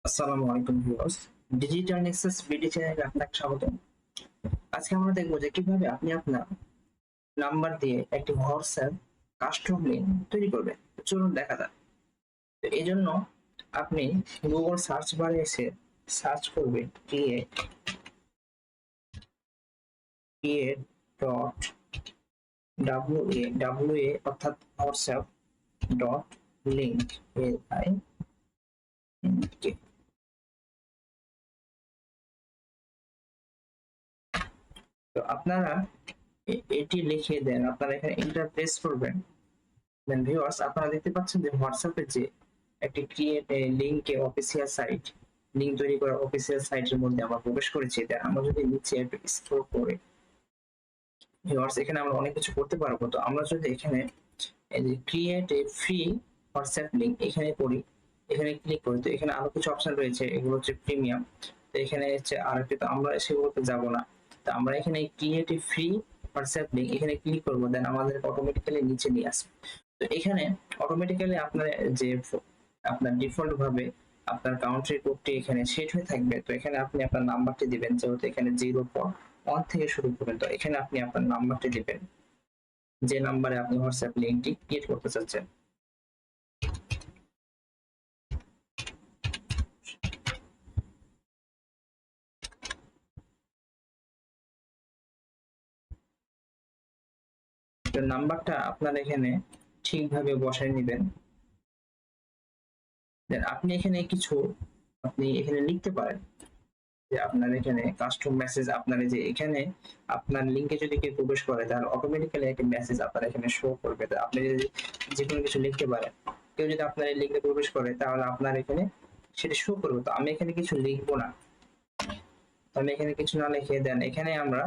আসসালামু আলাইকুম viewers, digital Nexus BD চ্যানেলে আপনাকে স্বাগতম। আজকে আমরা দেখবো যে কিভাবে আপনি আপনার নাম্বার দিয়ে একটি হোয়াটসঅ্যাপ কাস্টম লিঙ্ক তৈরি করবেন। তো চলুন দেখা যাক। তো এই জন্য আপনি গুগল সার্চ বারে এসে সার্চ করবেন ক্রিয়েট ডট ডাব্লিউ এ অর্থাৎ হোয়াটসঅ্যাপ ডট লিঙ্ক LINK। তো আপনারা এটি লিখে দেন, আপনারা এখানে এন্টার প্রেস করবেন। দেন ভিউয়ার্স, আপনারা দেখতে পাচ্ছেন যে হোয়াটসঅ্যাপে যে একটি ক্রিয়েট লিংকে অফিসিয়াল সাইট লিংক তৈরি করা অফিসিয়াল সাইটের মধ্যে আমরা প্রবেশ করেছি। দেন আমরা যদি নিচে একটু স্ক্রল করে ভিউয়ার্স, এখানে আমরা অনেক কিছু করতে পারবো। তো আমরা যদি এখানে এই যে create a free WhatsApp link এখানে করি, এখানে ক্লিক করি, তো এখানে আরো কিছু অপশন রয়েছে, এগুলো হচ্ছে প্রিমিয়াম। তো এখানে হচ্ছে আরেকটি, তো আমরা সেগুলোতে যাব না। তো আমরা এখানে create a free WhatsApp link এখানে ক্লিক করবো, দেন আমাদের অটোমেটিক্যালি নিচে নিয়ে আসবে। তো এখানে অটোমেটিক্যালি আপনার যে আপনার ডিফল্ট ভাবে আপনার কাউন্ট্রি কোডটি এখানে সেট হয়ে থাকবে। তো এখানে আপনি আপনার নাম্বারটি দিবেন, যেহেতু এখানে 0.1 থেকে শুরু করবেন। তো এখানে আপনি আপনার নাম্বারটি দিবেন, যে নাম্বারে আপনি হোয়াটসঅ্যাপ লিংকটি ক্রিয়েট করতে চাচ্ছেন। তো নাম্বারটা আপনার এখানে ঠিকভাবে বসায় নেবেন। দেন আপনি এখানে কিছু আপনি এখানে লিখতে পারেন যে আপনার এখানে কাস্টম মেসেজ, আপনার এই যে এখানে আপনার লিংকে যদি কেউ প্রবেশ করে তাহলে অটোমেটিক্যালি একটা মেসেজ আপনার এখানে শো করবে। তো আপনি যদি যে কোনো কিছু লিখতে পারেন, কেউ যদি আপনার এই লিংকে প্রবেশ করে তাহলে আপনার এখানে সেটা শো করবে। তো আমি এখানে কিছু লিখবো না, তো আমি এখানে কিছু না লিখে দেন এখানে আমরা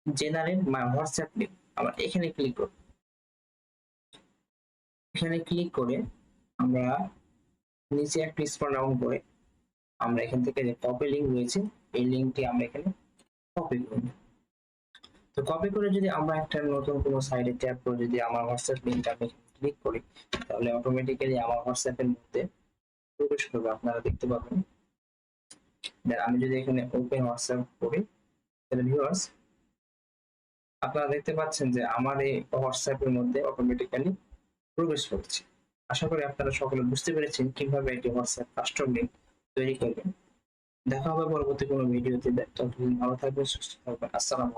জেনারেট মাই হোয়াটসঅ্যাপ লিংক আমরা এখানে ক্লিক করব। এখানে ক্লিক করে আমরা নিচে একটু স্ক্রল ডাউন করে আমরা এখান থেকে যে কপি লিংক রয়েছে এই লিংকটি আমরা এখানে কপি করব। তো কপি করে যদি আমরা একটা নতুন কোনো সাইটে ট্যাপ করে যদি আমার হোয়াটসঅ্যাপ লিংকটা আমি ক্লিক করি, তাহলে অটোমেটিক্যালি আমার হোয়াটসঅ্যাপের মধ্যে প্রবেশ করবে, আপনারা দেখতে পাবেন। দেন আমি যদি এখানে ওপেন হোয়াটসঅ্যাপ করি, তাহলে ভিউয়ার্স আপনারা দেখতে পাচ্ছেন যে আমার এই হোয়াটসঅ্যাপের মধ্যে অটোমেটিক্যালি প্রবেশ করছে। আশা করি আপনারা সকলে বুঝতে পেরেছেন কিভাবে একটি হোয়াটসঅ্যাপ কাস্টম লিংক তৈরি করবেন। দেখা হবে পরবর্তী কোনো ভিডিওতে। ততদিন ভালো থাকবেন, সুস্থ থাকবেন। আসসালামু আলাইকুম।